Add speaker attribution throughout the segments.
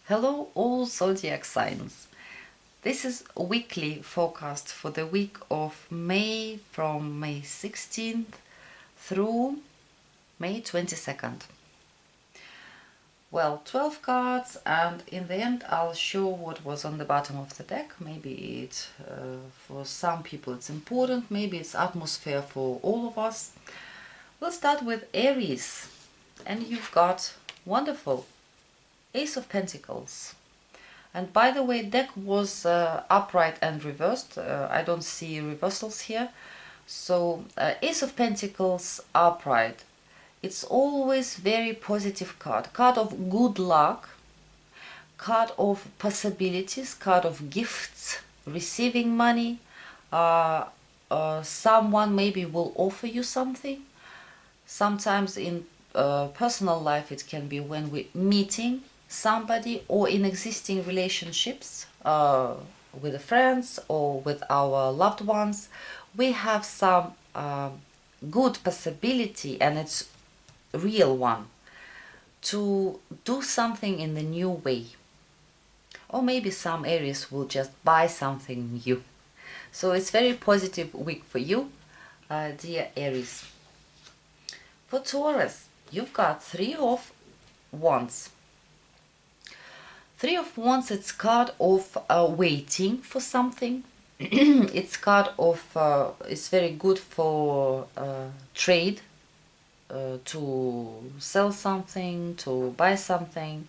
Speaker 1: Hello all zodiac signs. This is a weekly forecast for the week of May, from May 16th through May 22nd. Well, 12 cards, and in the end I'll show what was on the bottom of the deck. Maybe it, for some people it's important, maybe it's atmosphere for all of us. We'll start with Aries, and you've got wonderful Ace of Pentacles. And by the way, deck was upright and reversed. I don't see reversals here. So Ace of Pentacles upright. It's always very positive card. Card of good luck. Card of possibilities. Card of gifts. Receiving money. Someone maybe will offer you something. Sometimes in personal life it can be when we're meeting somebody, or in existing relationships with the friends or with our loved ones, we have some good possibility, and it's a real one, to do something in the new way. Or maybe some Aries will just buy something new. So it's very positive week for you, dear Aries. For Taurus, you've got Three of Wands. Three of Wands, it's card of waiting for something. It's card of, it's very good for trade, to sell something, to buy something.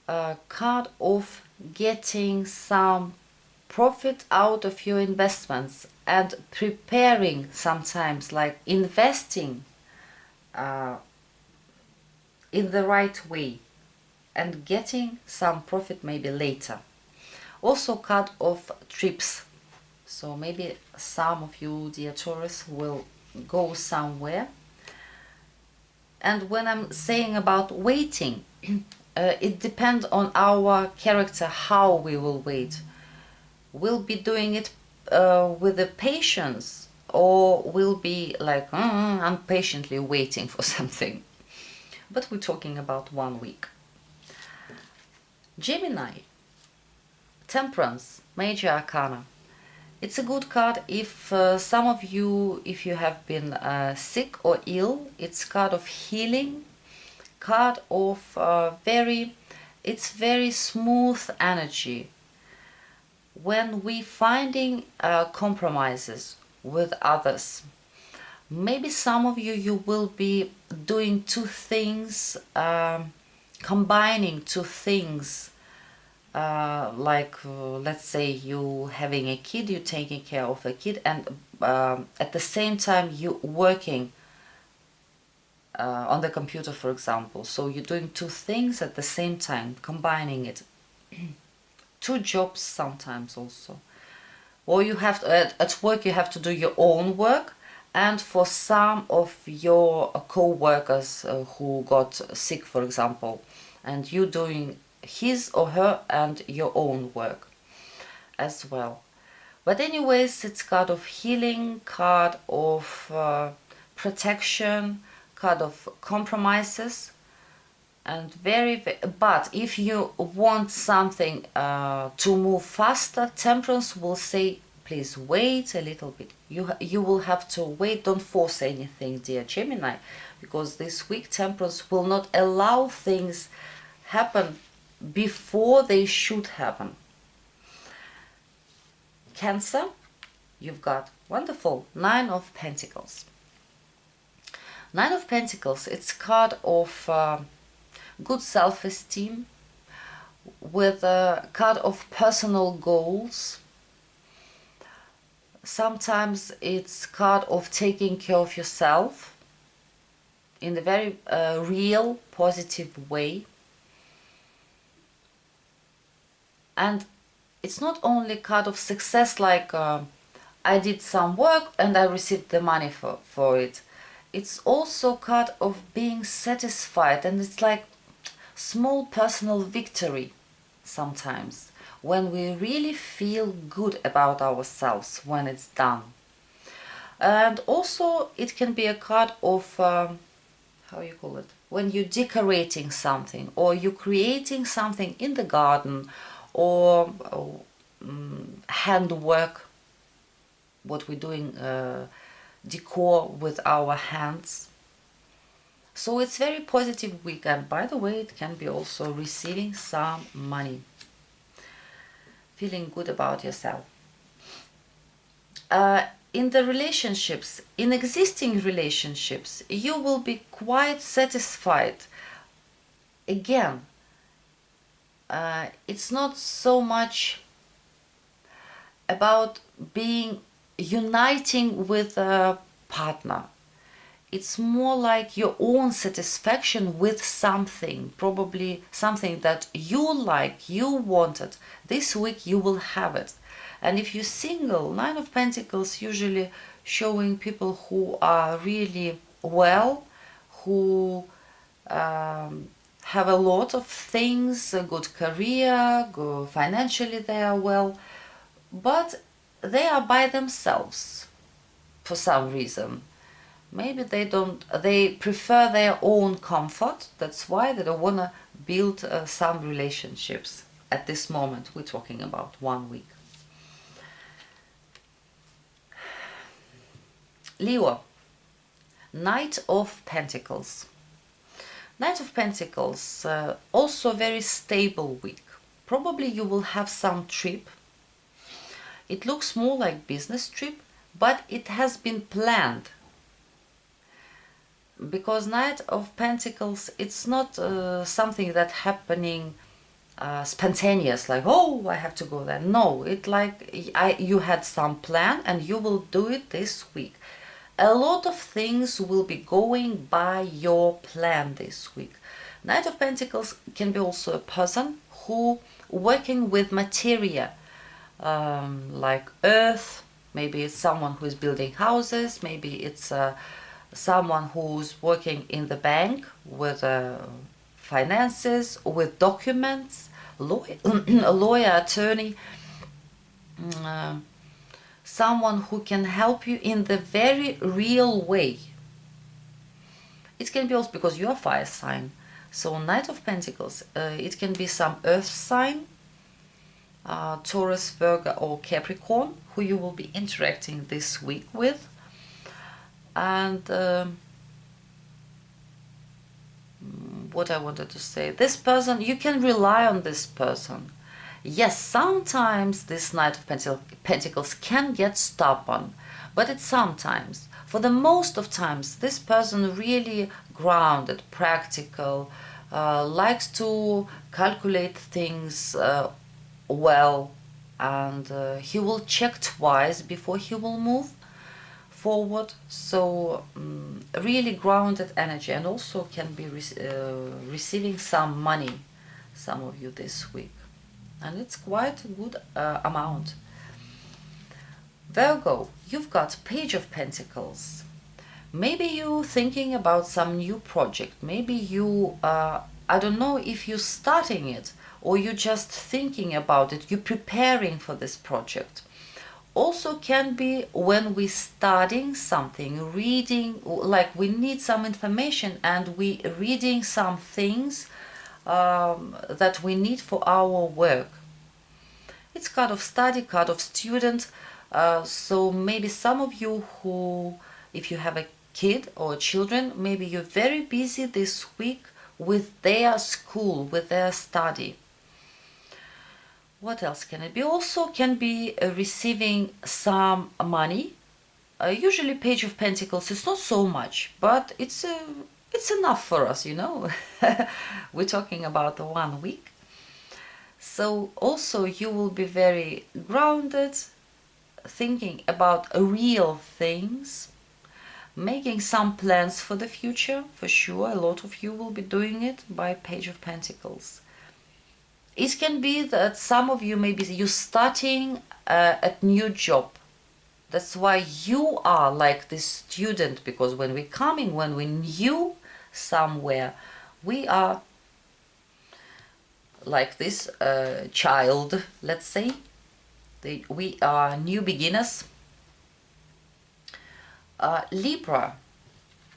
Speaker 1: Card of getting some profit out of your investments and preparing, sometimes like investing in the right way and getting some profit maybe later. Also card of trips. So maybe some of you, dear Taurus, will go somewhere. And when I'm saying about waiting, it depends on our character, how we will wait. We'll be doing it with the patience, or we'll be like, I'm patiently waiting for something. But we're talking about 1 week. Gemini, Temperance, Major Arcana. It's a good card if some of you, if you have been sick or ill. It's card of healing, card of it's very smooth energy. When we finding compromises with others, maybe some of you, you will be doing two things, combining two things, let's say you having a kid, you taking care of a kid, and at the same time you working on the computer, for example. So you're doing two things at the same time, combining it. Two jobs sometimes also. Or you have to, at work you have to do your own work, and for some of your co-workers who got sick, for example, and you doing his or her and your own work as well. But anyways, it's card of healing, card of protection, card of compromises, and but if you want something to move faster, Temperance will say, please wait a little bit. You will have to wait. Don't force anything, dear Gemini, because this week Temperance will not allow things happen before they should happen. Cancer, you've got wonderful Nine of Pentacles. Nine of Pentacles, it's card of good self-esteem, with a card of personal goals. Sometimes it's card of taking care of yourself in a very real, positive way. And it's not only card of success, like I did some work and I received the money for it. It's also card of being satisfied, and it's like small personal victory sometimes, when we really feel good about ourselves when it's done. And also it can be a card of, how you call it, when you're decorating something, or you're creating something in the garden, or handwork, what we're doing, decor with our hands. So it's very positive week, and by the way, it can be also receiving some money, feeling good about yourself. In the relationships, in existing relationships, you will be quite satisfied. Again, it's not so much about uniting with a partner. It's more like your own satisfaction with something, probably something that you like, you wanted. This week you will have it. And if you're single, Nine of Pentacles usually showing people who are really well, who have a lot of things, a good career, good, financially they are well, but they are by themselves for some reason. Maybe they prefer their own comfort. That's why they don't want to build some relationships at this moment. We're talking about 1 week. Leo, Knight of Pentacles. Knight of Pentacles, also very stable week. Probably you will have some trip. It looks more like business trip, but it has been planned. Because Knight of Pentacles, it's not something that happening spontaneous, like, oh, I have to go there. No, it like you had some plan and you will do it this week. A lot of things will be going by your plan this week. Knight of Pentacles can be also a person who working with materia, like earth. Maybe it's someone who is building houses. Maybe it's someone who's working in the bank with finances, with documents, a lawyer, attorney, someone who can help you in the very real way. It can be also because you are fire sign. So Knight of Pentacles, it can be some earth sign, Taurus, Virgo or Capricorn, who you will be interacting this week with. And what I wanted to say, this person, you can rely on this person. Yes, sometimes this Knight of Pentacles can get stubborn, but it's sometimes. For the most of times, this person really grounded, practical, likes to calculate things well, and he will check twice before he will move forward. So really grounded energy, and also can be receiving some money, some of you this week, and it's quite a good amount. Virgo, you've got Page of Pentacles. Maybe you thinking about some new project. Maybe you I don't know if you're starting it or you're just thinking about it, you're preparing for this project. Also can be when we're studying something, reading, like we need some information and we reading some things that we need for our work. It's card of study, card of student. So maybe some of you who, if you have a kid or children, maybe you're very busy this week with their school, with their study. What else can it be? Also can be receiving some money. Usually Page of Pentacles is not so much, but it's enough for us, you know. We're talking about 1 week. So also you will be very grounded, thinking about real things, making some plans for the future, for sure. A lot of you will be doing it by Page of Pentacles. It can be that some of you, maybe you're starting a new job. That's why you are like this student, because when we're coming, when we're new somewhere, we are like this child, let's say. We are new beginners. Libra,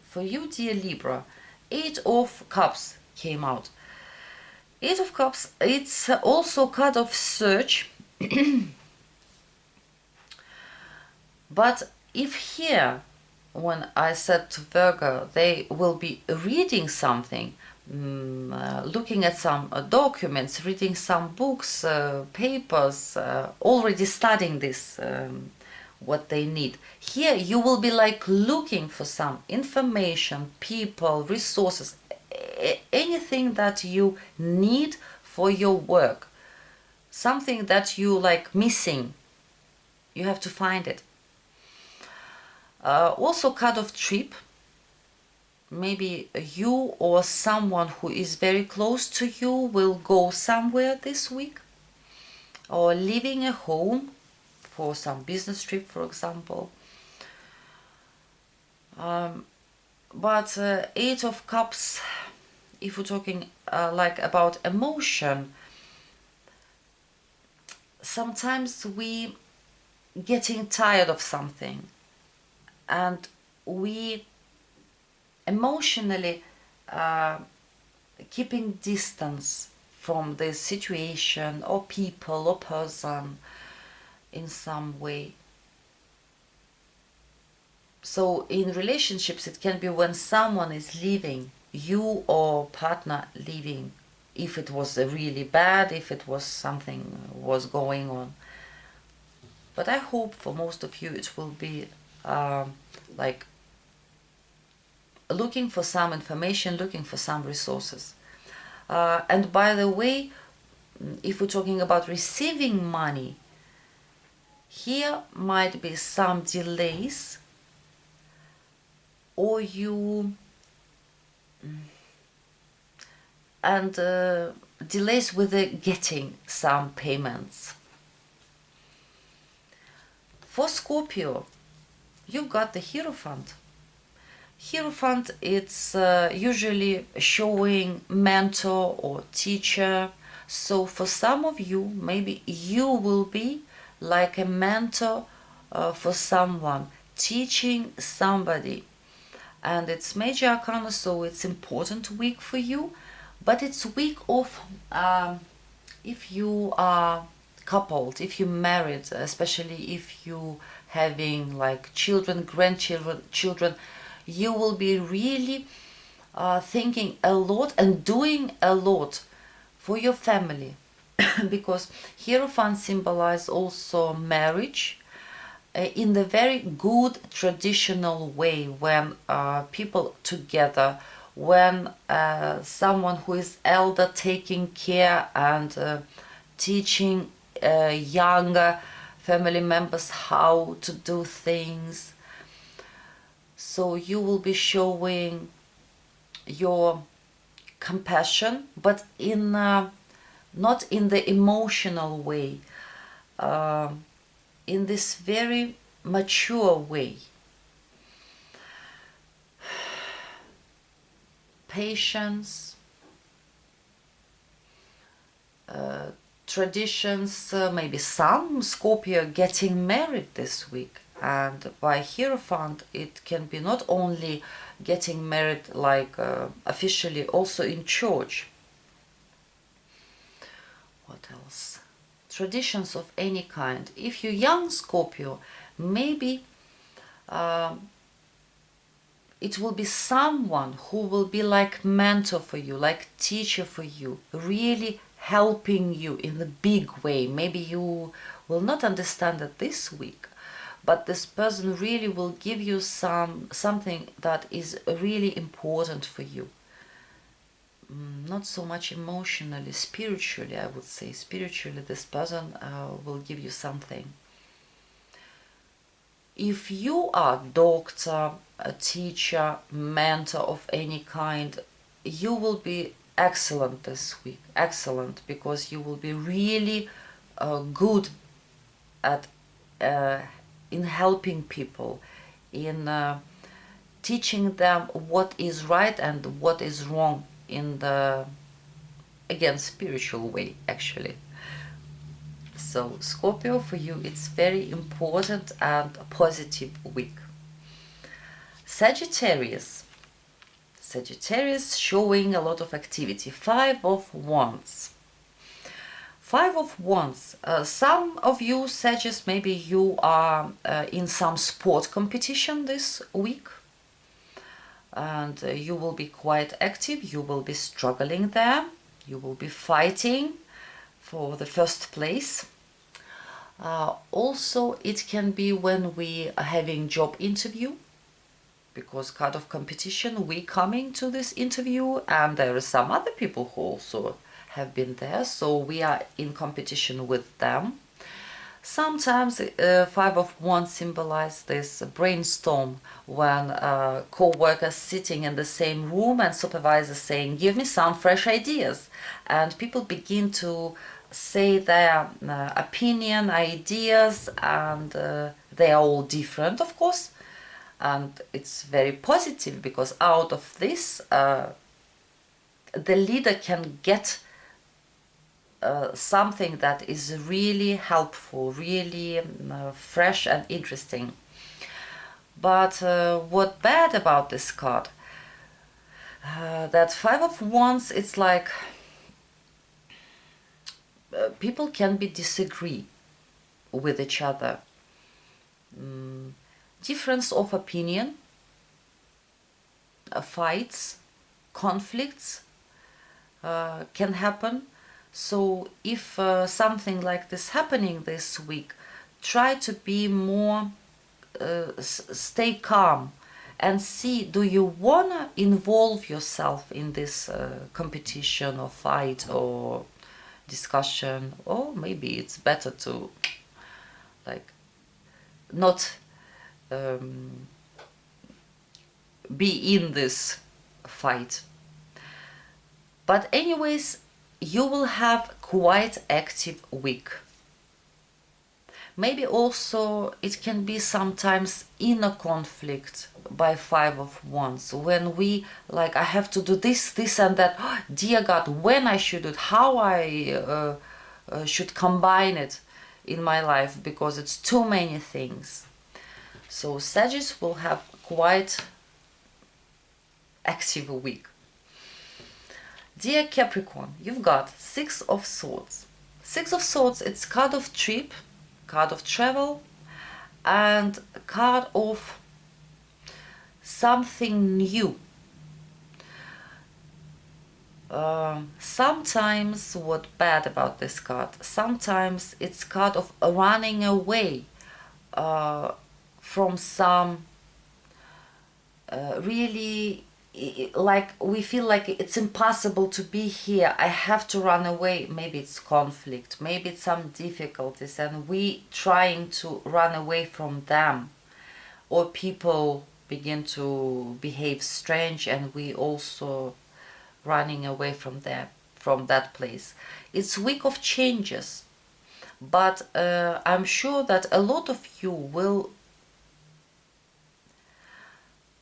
Speaker 1: for you, dear Libra, Eight of Cups came out. Eight of Cups, it's also card of search. But if here, when I said to Virgo, they will be reading something, looking at some documents, reading some books, papers, already studying this, what they need. Here you will be like looking for some information, people, resources, anything that you need for your work, something that you like missing, you have to find it. Also card of trip. Maybe you or someone who is very close to you will go somewhere this week, or leaving a home for some business trip, for example. But Eight of Cups, if we're talking like about emotion, sometimes we getting tired of something and we emotionally keeping distance from the situation or people or person in some way. So in relationships it can be when someone is leaving, you or partner leaving, if it was really bad, if it was something was going on. But I hope for most of you it will be like looking for some information, looking for some resources. And by the way, if we're talking about receiving money, here might be some delays, or you and delays with the getting some payments. For Scorpio, you've got the Hierophant. Hierophant, it's usually showing mentor or teacher. So for some of you, maybe you will be like a mentor for someone, teaching somebody. And it's major arcana, so it's important week for you. But it's week of if you are coupled, if you married, especially if you having like children, grandchildren, children, you will be really thinking a lot and doing a lot for your family. Because Hierophant symbolize also marriage in the very good traditional way, when people together, when someone who is elder taking care and teaching younger family members how to do things. So you will be showing your compassion, but in not in the emotional way, in this very mature way. Patience, traditions, maybe some Scorpio getting married this week. And by Hierophant, it can be not only getting married like officially, also in church. What else? Traditions of any kind. If you're young Scorpio, maybe it will be someone who will be like mentor for you, like teacher for you, really helping you in the big way. Maybe you will not understand it this week, but this person really will give you something that is really important for you. Not so much emotionally, spiritually, I would say. Spiritually, this person will give you something. If you are doctor, a teacher, mentor of any kind, you will be excellent this week. Excellent, because you will be really good at in helping people, in teaching them what is right and what is wrong in the, again, spiritual way, actually. So Scorpio, for you it's very important and positive week. Sagittarius. Sagittarius showing a lot of activity. Five of Wands. Five of Wands. Some of you, Sagittarius, maybe you are in some sport competition this week. And you will be quite active. You will be struggling there. You will be fighting for the first place. Also, it can be when we are having job interview, because card of competition, we coming to this interview, and there are some other people who also have been there, so we are in competition with them. Sometimes Five of Wands symbolize this brainstorm when co-workers sitting in the same room and supervisor saying, give me some fresh ideas, and people begin to say their opinion, ideas, and they are all different, of course, and it's very positive, because out of this the leader can get something that is really helpful, really fresh and interesting. But what bad about this card? That Five of Wands, it's like people can be disagree with each other. Difference of opinion, fights, conflicts can happen. So if something like this happening this week, try to be more, stay calm and see, do you want to involve yourself in this competition or fight or discussion, or maybe it's better to like not be in this fight. But anyways, you will have quite active week. Maybe also it can be sometimes inner conflict by Five of Wands, when we like, I have to do this, this and that. Oh, dear God, when I should do it, how I should combine it in my life, because it's too many things. So Sagittarius will have quite active week. Dear Capricorn, you've got Six of Swords. Six of Swords, it's card of trip, card of travel, and card of something new. Sometimes, what bad about this card? Sometimes it's card of running away from some really, like we feel like it's impossible to be here, I have to run away. Maybe it's conflict, maybe it's some difficulties, and we trying to run away from them, or people begin to behave strange and we also running away from that place. It's week of changes, but I'm sure that a lot of you will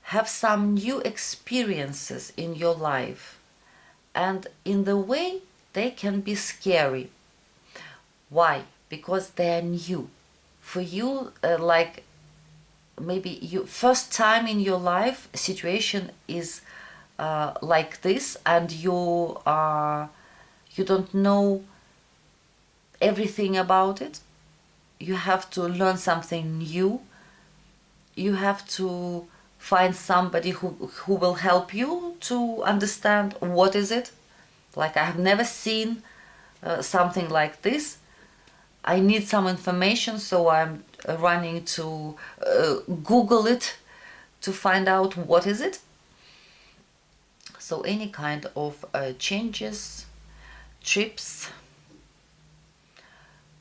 Speaker 1: have some new experiences in your life, and in the way they can be scary. Why? Because they are new for you. Like maybe you first time in your life situation is like this, and you don't know everything about it. You have to learn something new. You have to find somebody who will help you to understand what is it. Like, I have never seen something like this. I need some information, so I'm running to Google it to find out what is it. So any kind of changes, trips,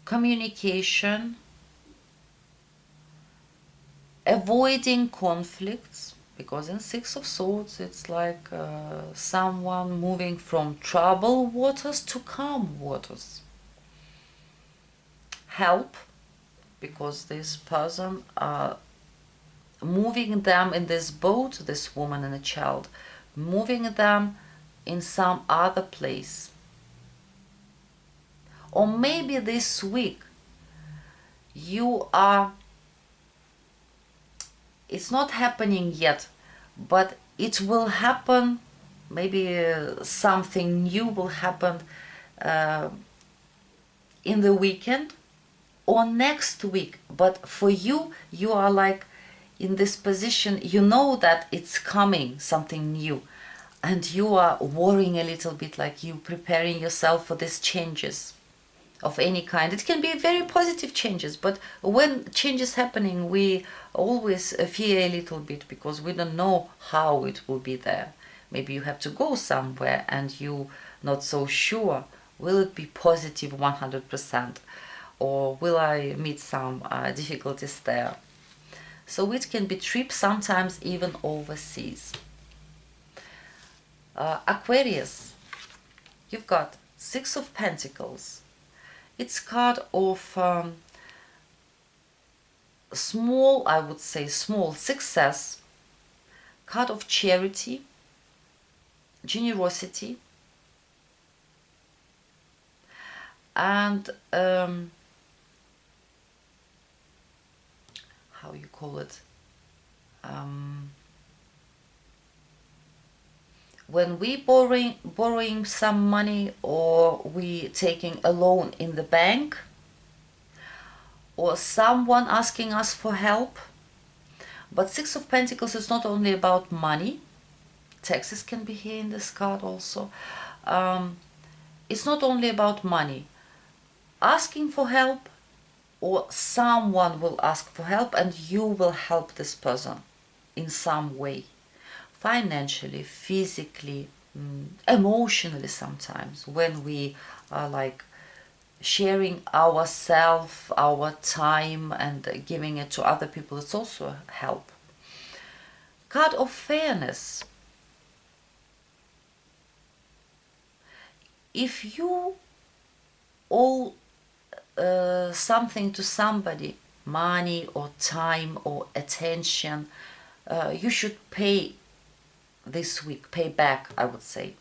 Speaker 1: communication, avoiding conflicts, because in Six of Swords it's like someone moving from troubled waters to calm waters. Help, because this person moving them in this boat, this woman and a child, moving them in some other place. Or maybe this week you are, it's not happening yet, but it will happen, maybe something new will happen in the weekend or next week. But for you, you are like in this position, you know that it's coming, something new, and you are worrying a little bit, like you preparing yourself for these changes of any kind. It can be very positive changes, but when changes happening, we always fear a little bit because we don't know how it will be there. Maybe you have to go somewhere and you not so sure, will it be positive 100%, or will I meet some difficulties there? So it can be trips, sometimes even overseas. Aquarius, you've got Six of Pentacles. It's card of small, I would say small success, card of charity, generosity, and how you call it, when we borrowing some money, or we taking a loan in the bank, or someone asking us for help. But Six of Pentacles is not only about money. Taxes can be here in this card also. It's not only about money. Asking for help, or someone will ask for help and you will help this person in some way. Financially, physically, emotionally sometimes, when we are like sharing ourselves, our time, and giving it to other people, it's also help. Card of fairness. If you owe something to somebody, money or time or attention, you should pay this week, pay back, I would say.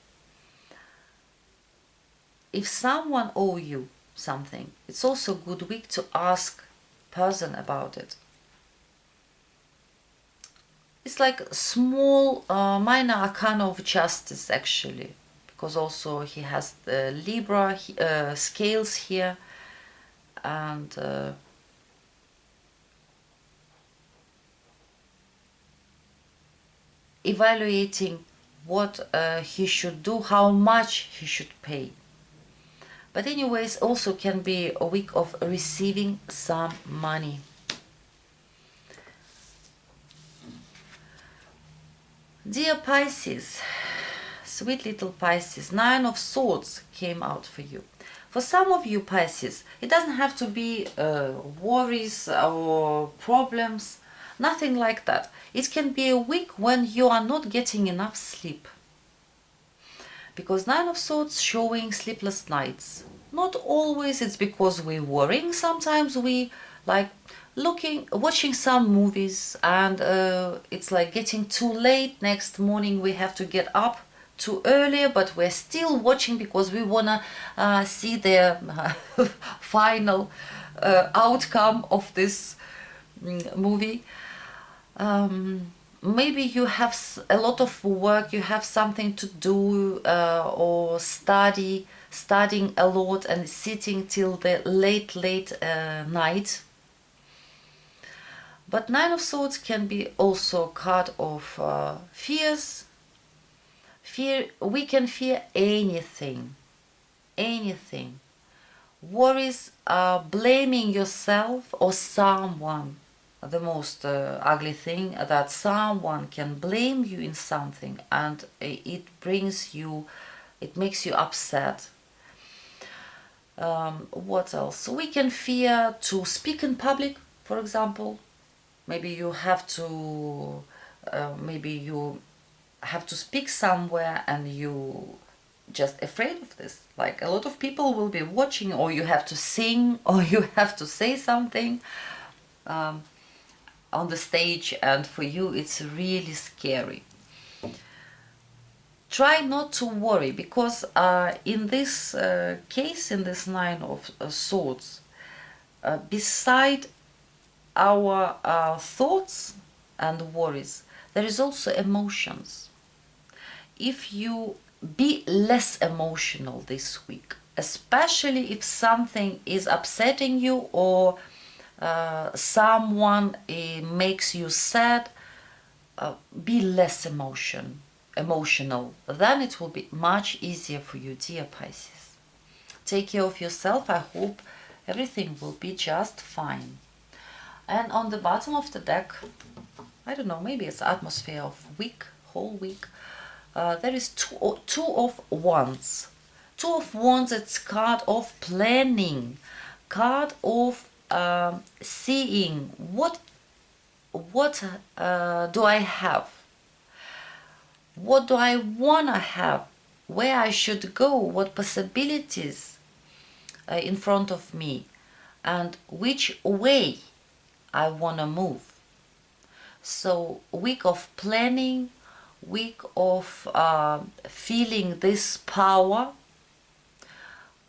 Speaker 1: If someone owe you something, it's also a good week to ask person about it. It's like small minor arcana of justice, actually, because also he has the Libra scales here, and evaluating what he should do, how much he should pay. But anyways, also can be a week of receiving some money. Dear Pisces, sweet little Pisces, Nine of Swords came out for you. For some of you Pisces, it doesn't have to be worries or problems, nothing like that. It can be a week when you are not getting enough sleep. Because Nine of Swords showing sleepless nights. Not always it's because we're worrying. Sometimes we like watching some movies, and it's like getting too late. Next morning we have to get up too earlier, but we're still watching because we wanna see the final outcome of this movie. Maybe you have a lot of work, you have something to do, or studying a lot and sitting till the late night. But Nine of Swords can be also a card of fears. We can fear anything. Worries are blaming yourself or someone. The most ugly thing, that someone can blame you in something, and it makes you upset. What else? We can fear to speak in public, for example. Maybe you have to speak somewhere and you just afraid of this. Like a lot of people will be watching, or you have to sing, or you have to say something on the stage, and for you it's really scary. Try not to worry, because in this case, in this Nine of Swords, beside our thoughts and worries, there is also emotions. If you be less emotional this week, especially if something is upsetting you or someone makes you sad, be less emotional. Then it will be much easier for you, dear Pisces. Take care of yourself. I hope everything will be just fine. And on the bottom of the deck, I don't know, maybe it's atmosphere of whole week. There is two of wands. Two of wands, it's card of planning, card of seeing what do I have, what do I wanna have, where I should go, what possibilities in front of me, and which way I wanna move. So week of planning, week of feeling this power,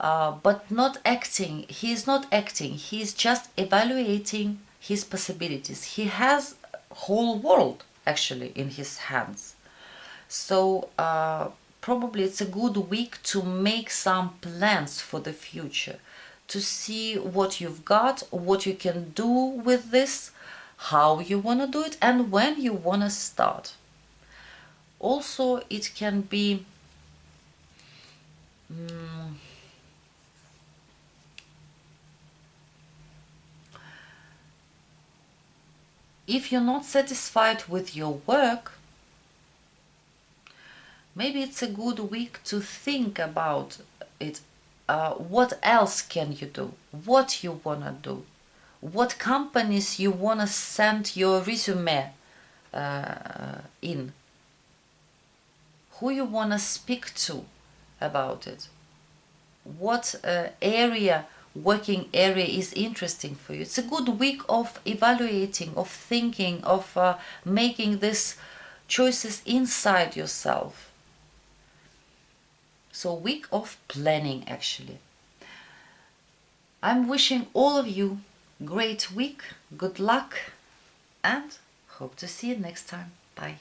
Speaker 1: but not acting. He's not acting, he's just evaluating his possibilities. He has whole world actually in his hands. So probably it's a good week to make some plans for the future, to see what you've got, what you can do with this, how you want to do it, and when you want to start. Also, it can be if you're not satisfied with your work, maybe it's a good week to think about it. What else can you do? What you want to do? What companies you want to send your resume in? Who you want to speak to about it? What working area is interesting for you? It's a good week of evaluating, of thinking, of making these choices inside yourself. So week of planning actually. I'm wishing all of you great week, good luck, and hope to see you next time. Bye.